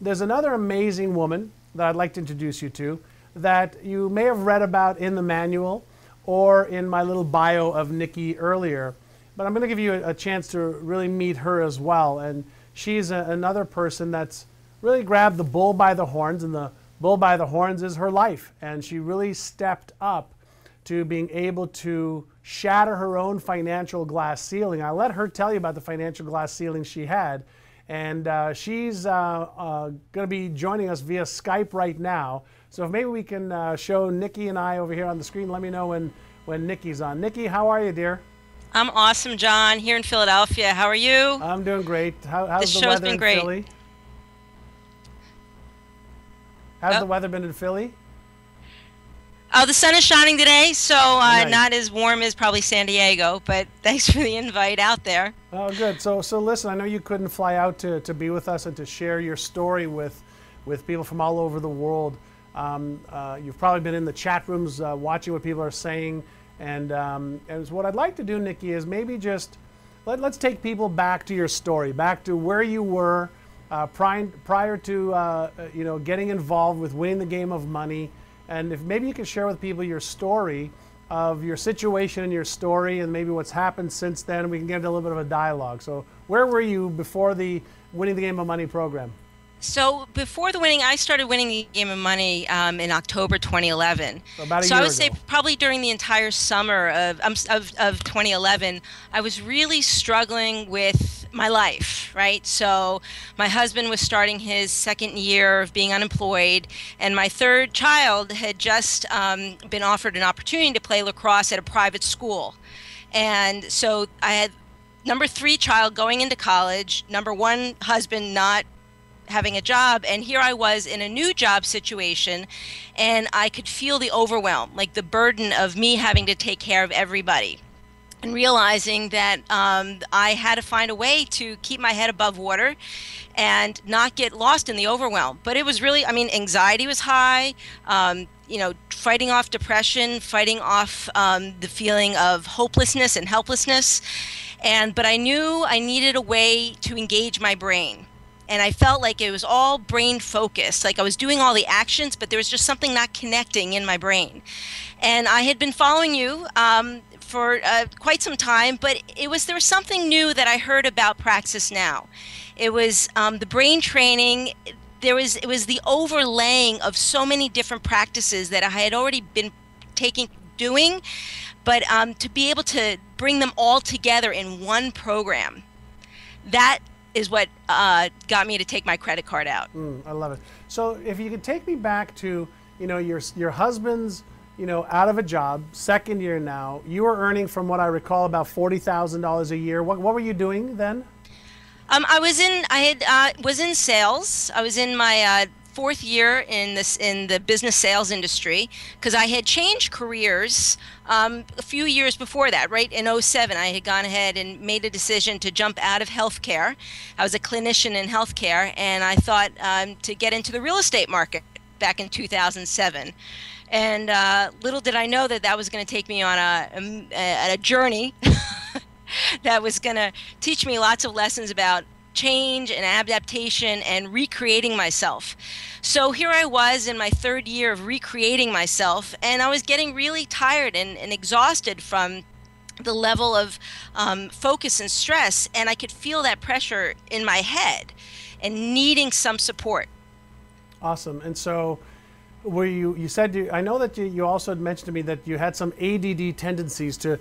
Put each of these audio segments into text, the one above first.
There's another amazing woman that I'd like to introduce you to that you may have read about in the manual or in my little bio of Nikki earlier. But I'm going to give you a chance to really meet her as well. And she's another person that's really grabbed the bull by the horns, and the bull by the horns is her life. And she really stepped up to being able to shatter her own financial glass ceiling. I let her tell you about the financial glass ceiling she had. And she's going to be joining us via Skype right now. So if maybe we can show Nikki and I over here on the screen. Let me know when Nikki's on. Nikki, how are you, dear? I'm awesome, John, here in Philadelphia. How are you? I'm doing great. How's the the show's weather been in great. Philly? How's the weather been in Philly? Oh, the sun is shining today, so Nice. not as warm as probably San Diego, but thanks for the invite out there. Oh, good. So listen, I know you couldn't fly out to be with us and to share your story with people from all over the world. You've probably been in the chat rooms watching what people are saying. And what I'd like to do, Nikki, is maybe just let's take people back to your story, back to where you were prior to getting involved with winning the game of money. And if maybe you can share with people your story of your situation and your story and maybe what's happened since then, we can get into a little bit of a dialogue. So where were you before the Winning the Game of Money program? So before I started winning the game of money in October 2011. So about a So year I would say ago. probably during the entire summer of 2011, I was really struggling with my life, right? So my husband was starting his second year of being unemployed, and my third child had just been offered an opportunity to play lacrosse at a private school. And so I had number 3 child going into college, number 1 husband not having a job, and here I was in a new job situation, and I could feel the overwhelm, like the burden of me having to take care of everybody, and realizing that I had to find a way to keep my head above water and not get lost in the overwhelm. But it was really, anxiety was high, fighting off depression, fighting off the feeling of hopelessness and helplessness, but I knew I needed a way to engage my brain. And I felt like it was all brain focused, like I was doing all the actions, but there was just something not connecting in my brain. And I had been following you for quite some time, but there was something new that I heard about Praxis now. It was the brain training. It was the overlaying of so many different practices that I had already been doing, but to be able to bring them all together in one program, that is what got me to take my credit card out. I love it. So if you could take me back to, your husband's, out of a job, second year now, you were earning, from what I recall, about $40,000 a year. What were you doing then? I was in sales. I was in my 4th year in the business sales industry, because I had changed careers a few years before that. Right in '07, I had gone ahead and made a decision to jump out of healthcare. I was a clinician in healthcare, and I thought to get into the real estate market back in 2007. And little did I know that was going to take me on a journey that was going to teach me lots of lessons about change and adaptation and recreating myself. So here I was in my 3rd year of recreating myself, and I was getting really tired and exhausted from the level of focus and stress, and I could feel that pressure in my head and needing some support. Awesome. And so you said, I know that you also had mentioned to me that you had some ADD tendencies to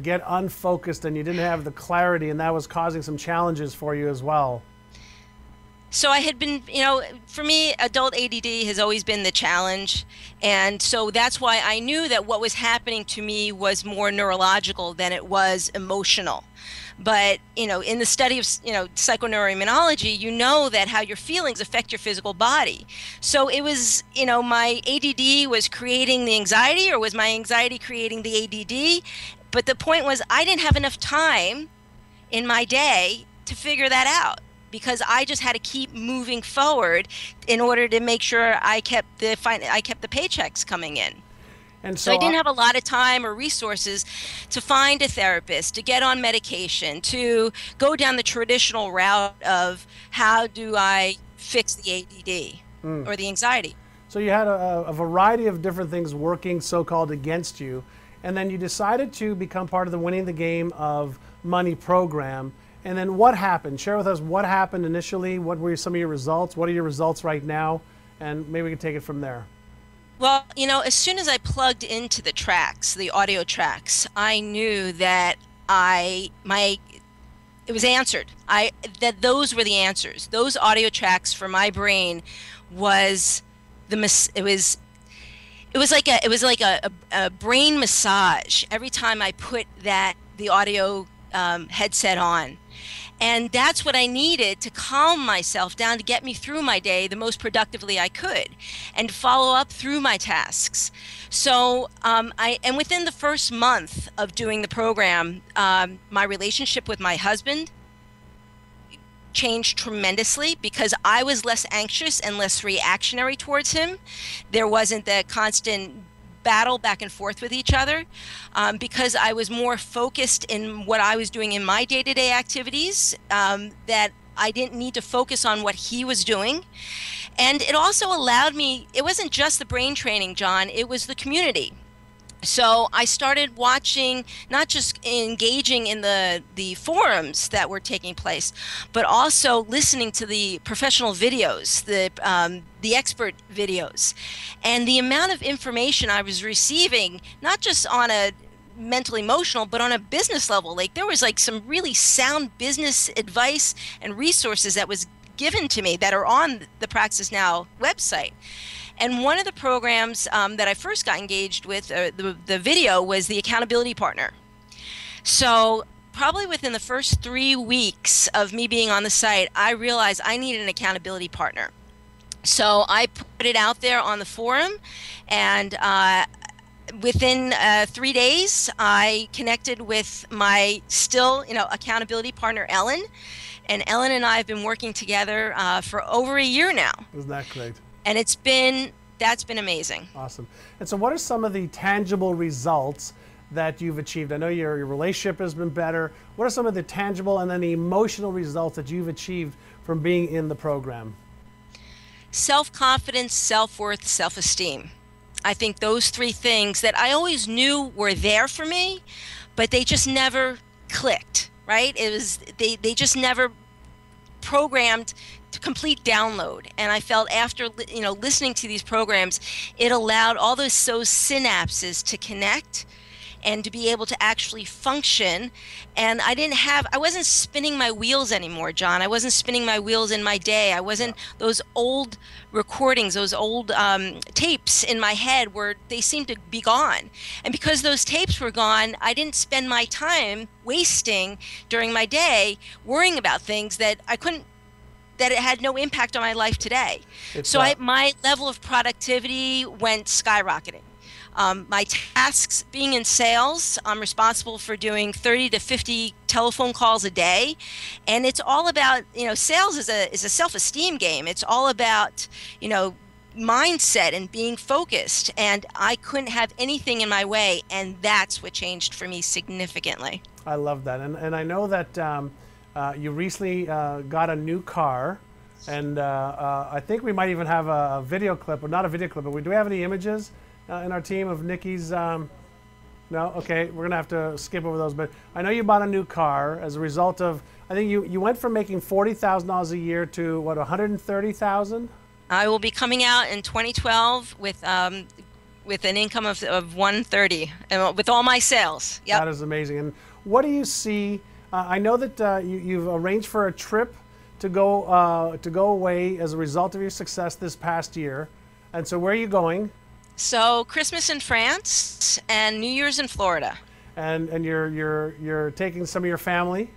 get unfocused, and you didn't have the clarity, and that was causing some challenges for you as well. So I had been, for me, adult ADD has always been the challenge. And so that's why I knew that what was happening to me was more neurological than it was emotional. But, in the study of, psychoneuroimmunology, you know that how your feelings affect your physical body. So it was, my ADD was creating the anxiety, or was my anxiety creating the ADD? But the point was, I didn't have enough time in my day to figure that out, because I just had to keep moving forward in order to make sure I kept the paychecks coming in. And so I didn't have a lot of time or resources to find a therapist, to get on medication, to go down the traditional route of how do I fix the ADD or the anxiety. So you had a variety of different things working so-called against you, and then you decided to become part of the Winning the Game of Money program. And then what happened? Share with us what happened initially. What were some of your results? What are your results right now? And maybe we can take it from there. Well, as soon as I plugged into the tracks, the audio tracks, I knew that it was answered. That those were the answers. Those audio tracks for my brain was it was like a brain massage every time I put the audio headset on. And that's what I needed to calm myself down, to get me through my day the most productively I could and follow up through my tasks. So and within the first month of doing the program, my relationship with my husband changed tremendously because I was less anxious and less reactionary towards him. There wasn't the constant battle back and forth with each other because I was more focused in what I was doing in my day-to-day activities, that I didn't need to focus on what he was doing. And it also allowed me, it wasn't just the brain training, John, it was the community. So I started watching, not just engaging in the forums that were taking place, but also listening to the professional videos, the expert videos, and the amount of information I was receiving, not just on a mental emotional, but on a business level. Like there was like some really sound business advice and resources that was given to me that are on the Praxis Now website. And one of the programs that I first got engaged with, the video, was the accountability partner. So probably within the first 3 weeks of me being on the site, I realized I needed an accountability partner. So I put it out there on the forum, and within 3 days, I connected with my still, accountability partner, Ellen. And Ellen and I have been working together for over a year now. Isn't that great? And that's been amazing. Awesome. And so what are some of the tangible results that you've achieved? I know your relationship has been better. What are some of the tangible and then the emotional results that you've achieved from being in the program? Self-confidence, self-worth, self-esteem. I think those three things that I always knew were there for me, but they just never clicked, right? They just never programmed to complete download. And I felt after listening to these programs, it allowed all those synapses to connect and to be able to actually function. And I wasn't spinning my wheels anymore, John. I wasn't spinning my wheels in my day. I wasn't, those old recordings, those old tapes in my head they seemed to be gone. And because those tapes were gone, I didn't spend my time wasting during my day worrying about things that it had no impact on my life today. My level of productivity went skyrocketing. My tasks, being in sales, I'm responsible for doing 30 to 50 telephone calls a day. And it's all about, sales is a self-esteem game. It's all about, mindset and being focused. And I couldn't have anything in my way. And that's what changed for me significantly. I love that. And I know that you recently got a new car. And I think we might even have a video clip, or not a video clip, but do we have any images in our team of Nikki's? No? Okay, we're going to have to skip over those. But I know you bought a new car as a result of, I think you went from making $40,000 a year to, what, $130,000? I will be coming out in 2012 with an income of $130,000 with all my sales. Yep. That is amazing. And what do you see? I know that you've arranged for a trip to go away as a result of your success this past year. And so where are you going? So Christmas in France and New Year's in Florida. And you're taking some of your family?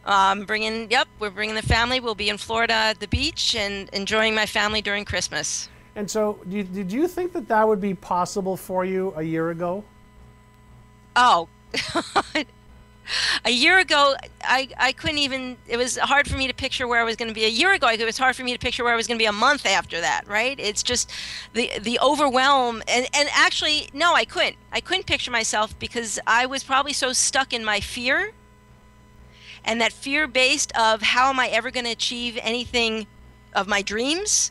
We're bringing the family. We'll be in Florida at the beach and enjoying my family during Christmas. And so did you think that would be possible for you a year ago? Oh, a year ago, I couldn't even, it was hard for me to picture where I was going to be a year ago. It was hard for me to picture where I was going to be a month after that, right? It's just the overwhelm. And actually, no, I couldn't. I couldn't picture myself because I was probably so stuck in my fear, and that fear based of how am I ever going to achieve anything my dreams.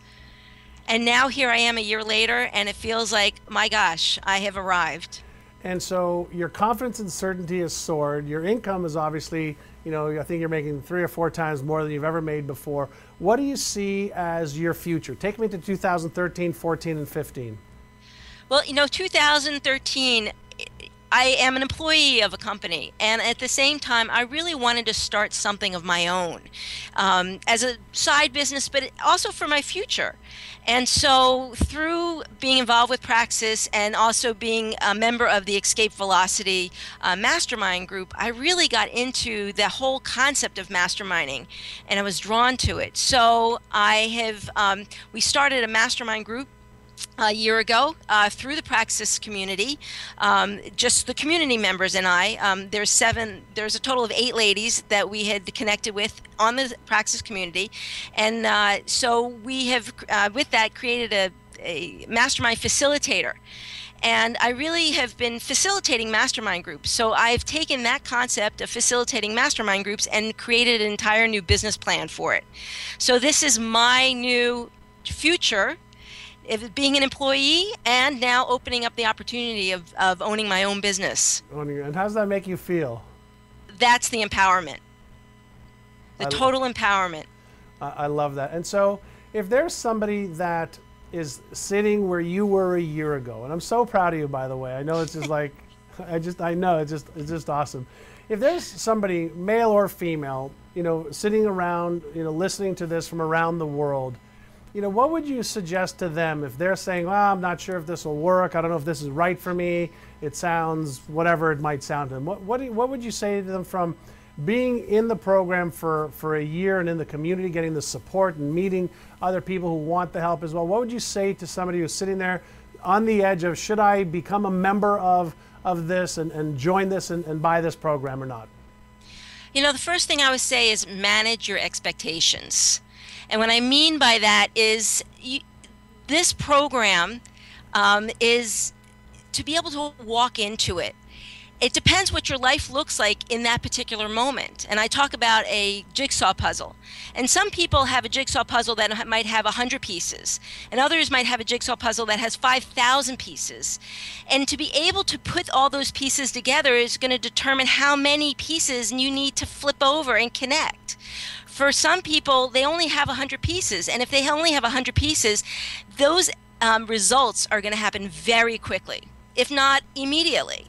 And now here I am a year later, and it feels like, my gosh, I have arrived. And so your confidence and certainty has soared. Your income is obviously, I think you're making 3 or 4 times more than you've ever made before. What do you see as your future? Take me to 2013, 14, and 15. Well, 2013, I am an employee of a company, and at the same time, I really wanted to start something of my own as a side business, but also for my future. And so through being involved with Praxis and also being a member of the Escape Velocity mastermind group, I really got into the whole concept of masterminding, and I was drawn to it. So we started a mastermind group a year ago through the Praxis community, just the community members and I. There's a total of 8 ladies that we had connected with on the Praxis community, and so we have with that created a mastermind facilitator. And I really have been facilitating mastermind groups. So I've taken that concept of facilitating mastermind groups and created an entire new business plan for it. So this is my new future, being an employee, and now opening up the opportunity of owning my own business. And how does that make you feel? That's the empowerment, total empowerment. I love that. And so if there's somebody that is sitting where you were a year ago, and I'm so proud of you, by the way. I know it's just like, I know it's just awesome. If there's somebody, male or female, sitting around, listening to this from around the world, what would you suggest to them if they're saying, well, I'm not sure if this will work, I don't know if this is right for me, it sounds whatever it might sound to them. What would you say to them from being in the program for a year and in the community, getting the support and meeting other people who want the help as well? What would you say to somebody who's sitting there on the edge of, should I become a member of this and join this and buy this program or not? The first thing I would say is manage your expectations. And what I mean by that is this program is to be able to walk into it. It depends what your life looks like in that particular moment. And I talk about a jigsaw puzzle. And some people have a jigsaw puzzle that might have 100 pieces. And others might have a jigsaw puzzle that has 5,000 pieces. And to be able to put all those pieces together is going to determine how many pieces you need to flip over and connect. For some people, they only have 100 pieces. And if they only have 100 pieces, those results are going to happen very quickly, if not immediately.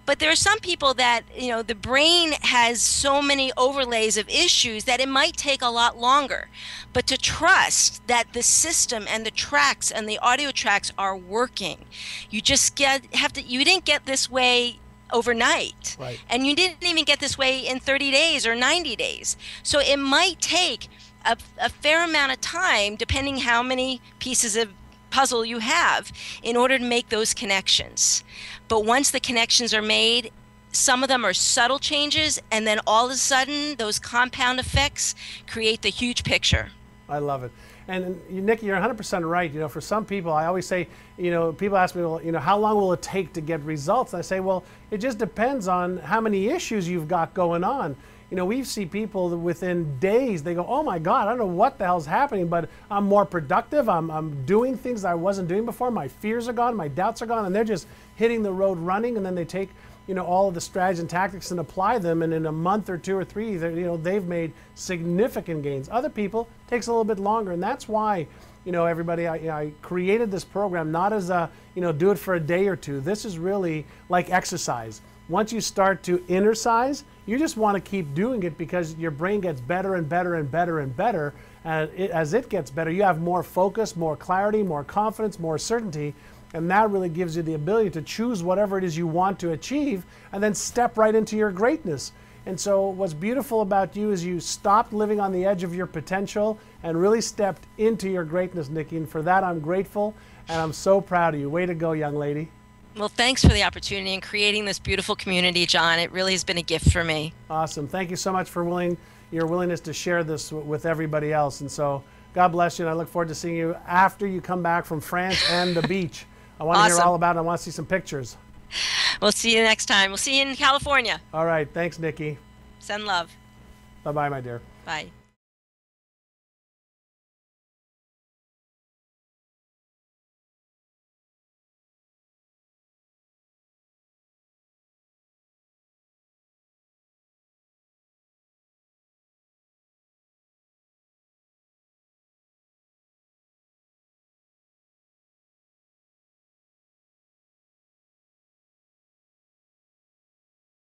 But there are some people that, the brain has so many overlays of issues that it might take a lot longer. But to trust that the system and the tracks and the audio tracks are working, you just you didn't get this way overnight. Right. And you didn't even get this way in 30 days or 90 days. So it might take a fair amount of time, depending how many pieces of puzzle you have, in order to make those connections. But once the connections are made, some of them are subtle changes, and then all of a sudden those compound effects create the huge picture. I love it. And Nikki, you're 100% right. For some people, I always say, people ask me, well, how long will it take to get results? And I say, well, it just depends on how many issues you've got going on. We see people that within days, they go, oh my God, I don't know what the hell's happening, but I'm more productive. I'm doing things I wasn't doing before. My fears are gone, my doubts are gone, and they're just hitting the road running. And then they take, all of the strategies and tactics and apply them. And in a month or 2 or 3, they've made significant gains. Other people, it takes a little bit longer. And that's why, everybody, I created this program not as a, do it for a day or two. This is really like exercise. Once you start to exercise, you just want to keep doing it because your brain gets better and better and better and better. And as it gets better, you have more focus, more clarity, more confidence, more certainty. And that really gives you the ability to choose whatever it is you want to achieve and then step right into your greatness. And so what's beautiful about you is you stopped living on the edge of your potential and really stepped into your greatness, Nikki. And for that, I'm grateful and I'm so proud of you. Way to go, young lady. Well, thanks for the opportunity and creating this beautiful community, John. It really has been a gift for me. Awesome. Thank you so much for your willingness to share this with everybody else. And so God bless you. And I look forward to seeing you after you come back from France and the beach. I want to hear all about it. I want to see some pictures. We'll see you next time. We'll see you in California. All right. Thanks, Nikki. Send love. Bye-bye, my dear. Bye.